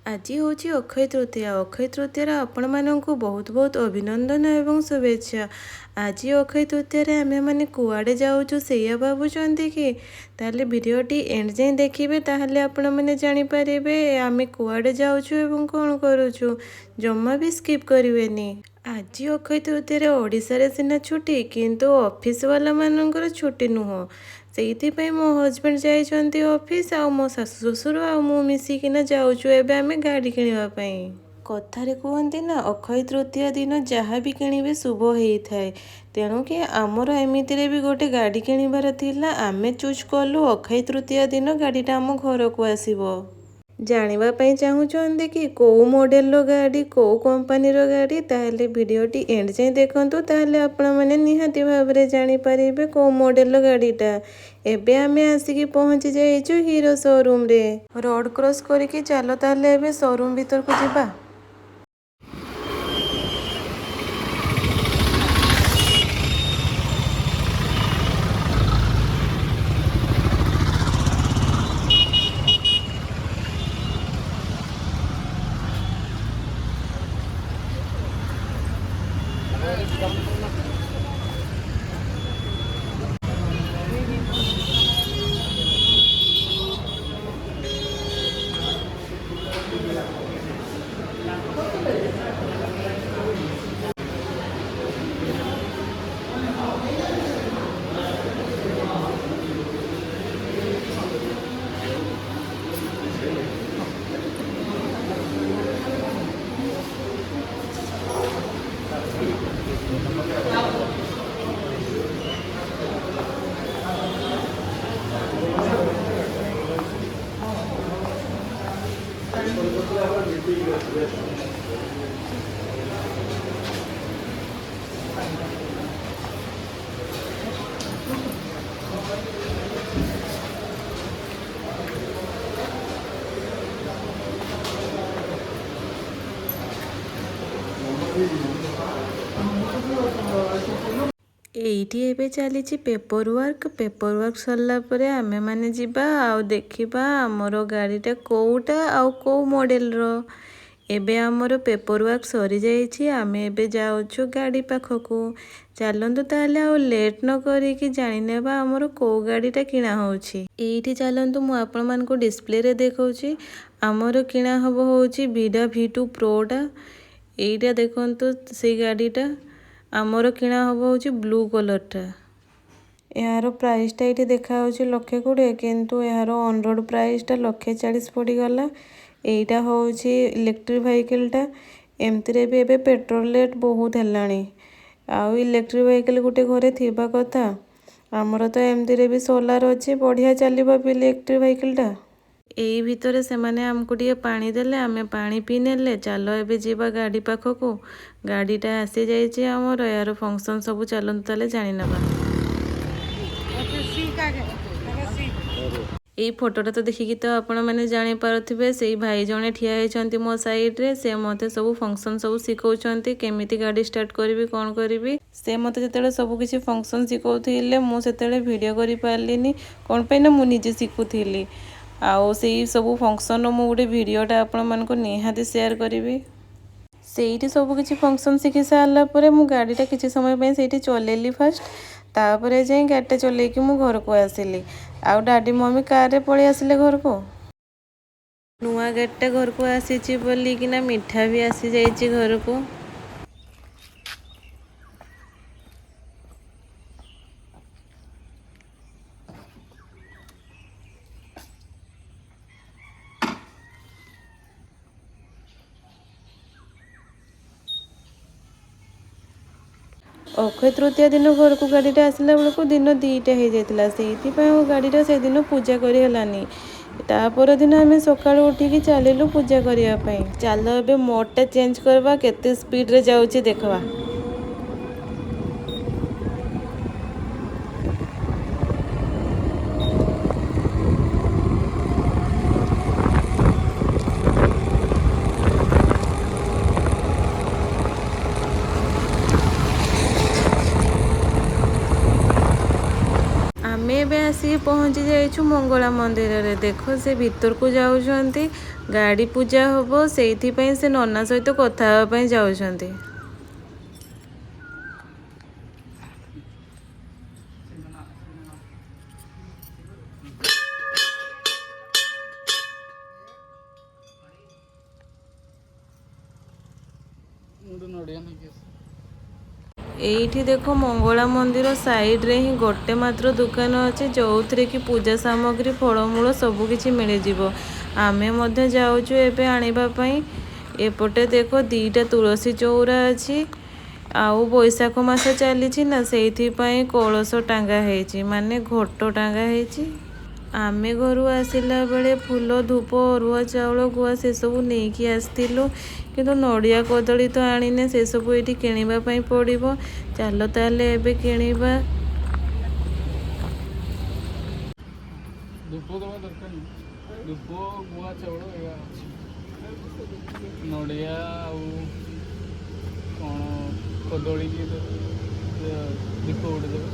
ଆଜି ହେଉଛି ଅକ୍ଷୟ ତୃତୀୟା। ଅକ୍ଷୟ ତୃତୀୟାର ଆପଣମାନଙ୍କୁ ବହୁତ ବହୁତ ଅଭିନନ୍ଦନ ଏବଂ ଶୁଭେଚ୍ଛା। ଆଜି ଅକ୍ଷୟ ତୃତୀୟାରେ ଆମେମାନେ କୁଆଡ଼େ ଯାଉଛୁ ସେଇଆ ଭାବୁଛନ୍ତି କି? ତାହେଲେ ଭିଡ଼ିଓଟି ଏଣ୍ଡ ଯାଏଁ ଦେଖିବେ, ତାହେଲେ ଆପଣମାନେ ଜାଣିପାରିବେ ଆମେ କୁଆଡ଼େ ଯାଉଛୁ ଏବଂ କ'ଣ କରୁଛୁ। ଜମା ବି ସ୍କିପ୍ କରିବେନି। ଆଜି ଅକ୍ଷୟ ତୃତୀୟାରେ ଓଡ଼ିଶାରେ ସିନା ଛୁଟି, କିନ୍ତୁ ଅଫିସ୍ ବାଲାମାନଙ୍କର ଛୁଟି ନୁହଁ। ସେଇଥିପାଇଁ ମୋ ହଜବେଣ୍ଡ ଯାଇଛନ୍ତି ଅଫିସ୍, ଆଉ ମୋ ଶାଶୁ ଶ୍ୱଶୁର ଆଉ ମୁଁ ମିଶିକିନା ଯାଉଛୁ ଏବେ ଆମେ ଗାଡ଼ି କିଣିବା ପାଇଁ। କଥାରେ କୁହନ୍ତି ନା, ଅକ୍ଷୟ ତୃତୀୟା ଦିନ ଯାହା ବି କିଣିବେ ଶୁଭ ହେଇଥାଏ। ତେଣୁକି ଆମର ଏମିତିରେ ବି ଗୋଟେ ଗାଡ଼ି କିଣିବାର ଥିଲା। ଆମେ ଚୁଜ୍ କଲୁ ଅକ୍ଷୟ ତୃତୀୟା ଦିନ ଗାଡ଼ିଟା ଆମ ଘରକୁ ଆସିବ। ଜାଣିବା ପାଇଁ ଚାହୁଁଛନ୍ତି କି କେଉଁ ମଡ଼େଲର ଗାଡ଼ି, କେଉଁ କମ୍ପାନୀର ଗାଡ଼ି? ତାହେଲେ ଭିଡ଼ିଓଟି ଏଣ୍ଡ ଯାଏଁ ଦେଖନ୍ତୁ, ତାହେଲେ ଆପଣମାନେ ନିହାତି ଭାବରେ ଜାଣିପାରିବେ କେଉଁ ମଡ଼େଲର ଗାଡ଼ିଟା। ଏବେ ଆମେ ଆସିକି ପହଞ୍ଚି ଯାଇଛୁ ହିରୋ ଶୋରୁମ୍ରେ। ରୋଡ଼ କ୍ରସ୍ କରିକି ଚାଲ ତାହେଲେ ଏବେ ଶୋରୁମ୍ ଭିତରକୁ ଯିବା। ଏଇଠି ଏବେ ଚାଲିଛି ପେପର ୱାର୍କ ସରିଲା ପରେ ଆମେମାନେ ଯିବା ଆଉ ଦେଖିବା ଆମର ଗାଡ଼ିଟା କେଉଁଟା ଆଉ କେଉଁ ମଡ଼େଲର। ଏବେ ଆମର ପେପର ୱାର୍କ ସରିଯାଇଛି, ଆମେ ଏବେ ଯାଉଛୁ ଗାଡ଼ି ପାଖକୁ। ଚାଲନ୍ତୁ ତାହେଲେ ଆଉ ଲେଟ୍ ନ କରିକି ଜାଣିନେବା ଆମର କେଉଁ ଗାଡ଼ିଟା କିଣା ହେଉଛି। ଏଇଠି ଚାଲନ୍ତୁ ମୁଁ ଆପଣମାନଙ୍କୁ ଡିସପ୍ଲେରେ ଦେଖାଉଛି। ଆମର କିଣା ହେଉଛି ଭିଡ଼ା V2 ପ୍ରୋଟା। ଏଇଟା ଦେଖନ୍ତୁ ସେଇ ଗାଡ଼ିଟା। ଆମର କିଣା ହେଉଛି ବ୍ଲୁ କଲର୍ଟା। ଏହାର ପ୍ରାଇସ୍ଟା ଏଇଠି ଦେଖାହେଉଛି 1,20,000, କିନ୍ତୁ ଏହାର ଅନରୋଡ଼ ପ୍ରାଇସ୍ଟା 1,40,000 ପଡ଼ିଗଲା। ଏଇଟା ହେଉଛି ଇଲେକ୍ଟ୍ରିକ୍ ଭେହିକିଲ୍ଟା। ଏମିତିରେ ବି ଏବେ ପେଟ୍ରୋଲ ରେଟ୍ ବହୁତ ହେଲାଣି, ଆଉ ଇଲେକ୍ଟ୍ରିକ୍ ଭେହିକିଲ୍ ଗୋଟେ ଘରେ ଥିବା କଥା। ଆମର ତ ଏମିତିରେ ବି ସୋଲାର ଅଛି, ବଢ଼ିଆ ଚାଲିବ ବି ଇଲେକ୍ଟ୍ରିକ୍ ଭେହିକିଲ୍ଟା। ଏଇ ଭିତରେ ସେମାନେ ଆମକୁ ଟିକେ ପାଣି ଦେଲେ, ଆମେ ପାଣି ପିଇ ନେଲେ। ଚାଲ ଏବେ ଯିବା ଗାଡ଼ି ପାଖକୁ। ଗାଡ଼ିଟା ଆସିଯାଇଛି ଆମର, ଏହାର ଫଙ୍କସନ୍ ସବୁ ଚାଲନ୍ତୁ ତାହେଲେ ଜାଣିନେବା। ଏଇ ଫଟୋଟା ତ ଦେଖିକି ତ ଆପଣମାନେ ଜାଣିପାରୁଥିବେ, ସେଇ ଭାଇ ଜଣେ ଠିଆ ହେଇଛନ୍ତି ମୋ ସାଇଡ଼ରେ। ସେ ମୋତେ ସବୁ ଫଙ୍କସନ୍ ସବୁ ଶିଖଉଛନ୍ତି, କେମିତି ଗାଡ଼ି ଷ୍ଟାର୍ଟ କରିବି, କ'ଣ କରିବି। ସେ ମୋତେ ଯେତେବେଳେ ସବୁ କିଛି ଫଙ୍କସନ୍ ଶିଖଉଥିଲେ, ମୁଁ ସେତେବେଳେ ଭିଡ଼ିଓ କରିପାରିଲିନି। କ'ଣ ପାଇଁ ନା ମୁଁ ନିଜେ ଶିଖୁଥିଲି। ଆଉ ସେଇ ସବୁ ଫଙ୍କସନ୍ର ମୁଁ ଗୋଟେ ଭିଡ଼ିଓଟା ଆପଣମାନଙ୍କୁ ନିହାତି ସେୟାର କରିବି। ସେଇଠି ସବୁ କିଛି ଫଙ୍କସନ୍ ଶିଖି ସାରିଲା ପରେ ମୁଁ ଗାଡ଼ିଟା କିଛି ସମୟ ପାଇଁ ସେଇଠି ଚଲେଇଲି ଫାଷ୍ଟ। ତାପରେ ଯାଇ ଗାଡ଼ିଟା ଚଲେଇକି ମୁଁ ଘରକୁ ଆସିଲି। ଆଉ ଡାଡ଼ି ମମି କାର୍ରେ ପଳେଇ ଆସିଲେ ଘରକୁ। ନୂଆ ଗାଡ଼ିଟା ଘରକୁ ଆସିଛି ବୋଲିକିନା ମିଠା ବି ଆସିଯାଇଛି ଘରକୁ। ଅକ୍ଷୟ ତୃତୀୟା ଦିନ ଘରକୁ ଗାଡ଼ିଟା ଆସିଲା ବେଳକୁ ଦିନ 2ଟା ହେଇଯାଇଥିଲା। ସେଇଥିପାଇଁ ଆଉ ଗାଡ଼ିଟା ସେଦିନ ପୂଜା କରିହେଲାନି। ତା ପରଦିନ ଆମେ ସକାଳୁ ଉଠିକି ଚାଲିଲୁ ପୂଜା କରିବା ପାଇଁ। ଚାଲ ଏବେ ମୋଡ଼ଟା ଚେଞ୍ଜ କରିବା, କେତେ ସ୍ପିଡ଼ରେ ଯାଉଛି ଦେଖିବା। ଆମେ ଏବେ ଆସିକି पहुँची जाइछु मंगला मंदिर रे। देखो से भीतर को जाउछंती गाड़ी पूजा होबो सेइथिपई से नन्ना सहित कथा हेबा पई जाउछंती। एइठी देखो मंगला मंदिर साइड रे ही गोटे मात्र दुकान अच्छे जो कि पूजा सामग्री फलमूल सबु किछि मिल जिवो। आमे मध्य जाउछु एबे आनिबा पई। एपटे देखो दीटा तुलसी चौरा अछि। आउ बैशाख मास चली ना सेइथिपई कलश टांगा हेछि माने घोट टांगा हेछि। आमे घरू आसिला बेले फूल धूप अरुआ चाउल गुआ से सब नेइकी आस्तिलु किंतु नड़िया कदली तो आनिने से सब एठी किनिबा पई पड़िबो। चलो ताले एबे किनिबा। धूप दवा दरकार नहीं धूप गुआ चाउल एगा नड़िया कौन कदली की दीप गोटे देवे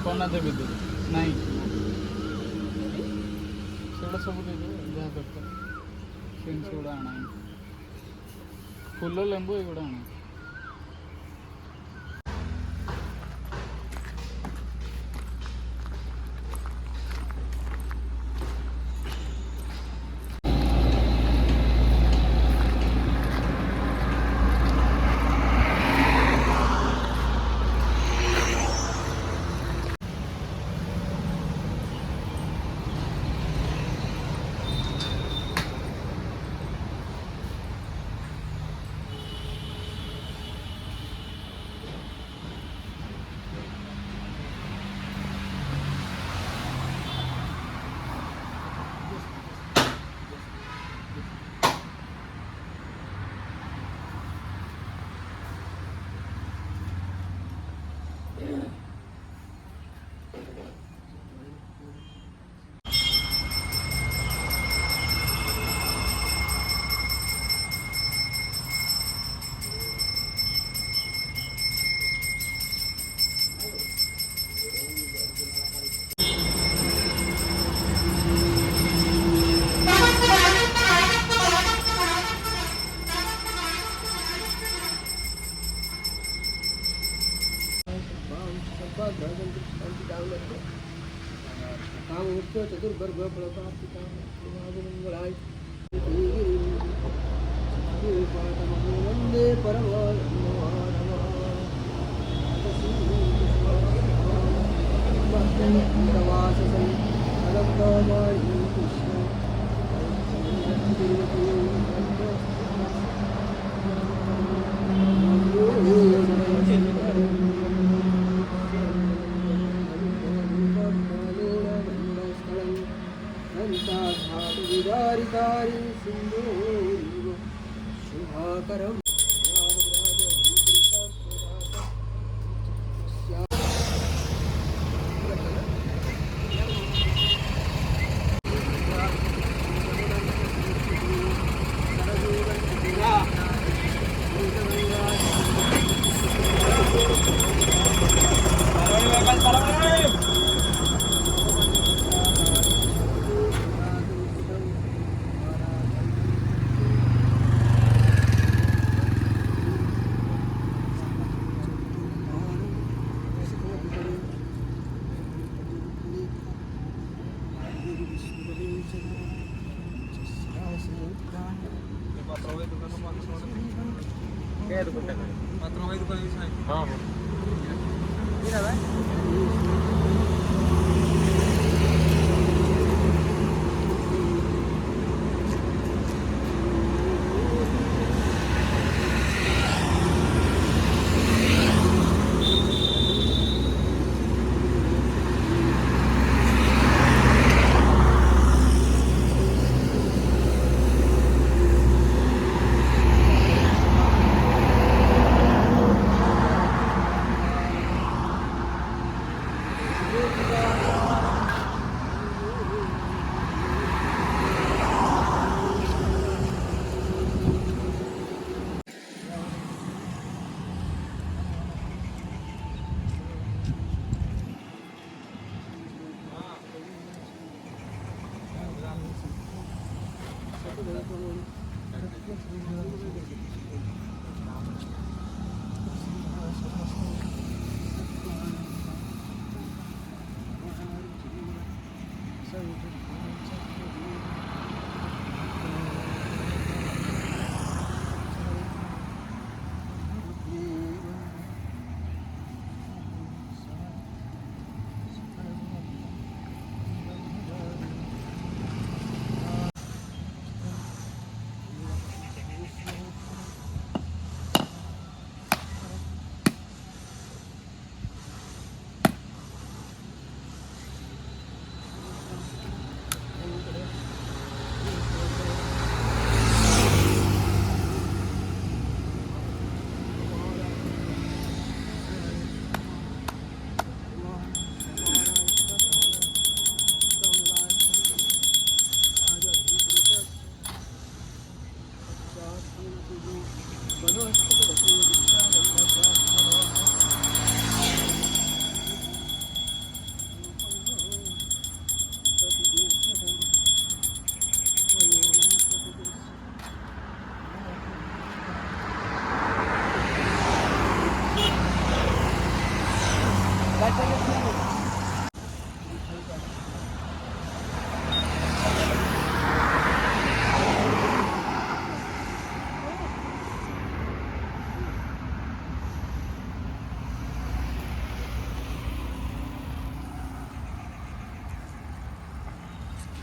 कना देवी देवे नाई सेगुड़ा सब देदेवे जहाँ दरकार से गुड़ा आना फूल लेंबू एगुड़ा आना। चतुर्वर्ग वंदे परम शुभाकरम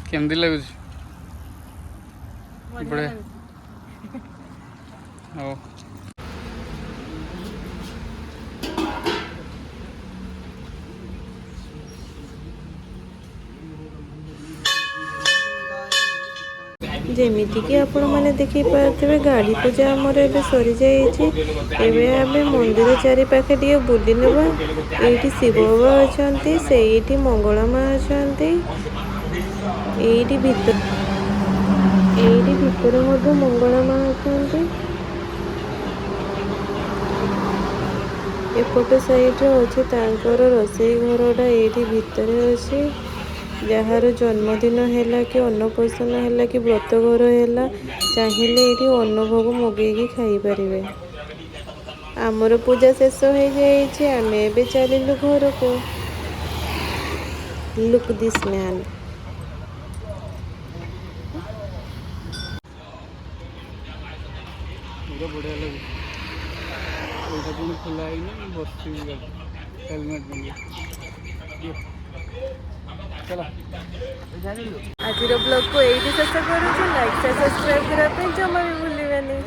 କେମିତି ଲାଗୁଛି? ବଢ଼ିଆ। ହଉ ଯେମିତିକି ଆପଣମାନେ ଦେଖିପାରୁଥିବେ ଗାଡ଼ି ପୂଜା ଆମର ଏବେ ସରିଯାଇଛି। ଏବେ ଆମେ ମନ୍ଦିର ଚାରିପାଖେ ଟିକେ ବୁଲି ନେବା। ଏଇଠି ଶିବ ବାବା ଅଛନ୍ତି, ସେଇଠି ମଙ୍ଗଳା ମା ଅଛନ୍ତି, ଏଇଠି ଭିତରେ ମଧ୍ୟ ମଙ୍ଗଳା ମା ଅଛନ୍ତି। ଏପଟ ସାଇଡ଼ରେ ଅଛି ତାଙ୍କର ରୋଷେଇ ଘରଟା, ଏଇଠି ଭିତରେ ଅଛି। ଯାହାର ଜନ୍ମଦିନ ହେଲା କି ଅନ୍ନପ୍ରସନ୍ନ ହେଲା କି ବ୍ରତଘର ହେଲା, ଚାହିଁଲେ ଏଇଠି ଅନ୍ନଭୋଗ ମଗେଇକି ଖାଇପାରିବେ। ଆମର ପୂଜା ଶେଷ ହେଇଯାଇଛି, ଆମେ ଏବେ ଚାଲିଲୁ ଘରକୁ। Look this man. ପୁରା ବଢ଼ିଆ ଲାଗୁଛି। ଏଇଟା ପୁଣି ଖୋଲା ହେଇନି, ବସିବି ଗାଡ଼ି ହେଲମେଟ୍ ପିନ୍ଧି। ଚାଲ ଆଜିର ବ୍ଲଗକୁ ଏଇଠି ଶେଷ କରୁଛୁ। ଲାଇକ୍ ସବସ୍କ୍ରାଇବ୍ କରିବା ପାଇଁ ଜମା ବି ଭୁଲିବେନି।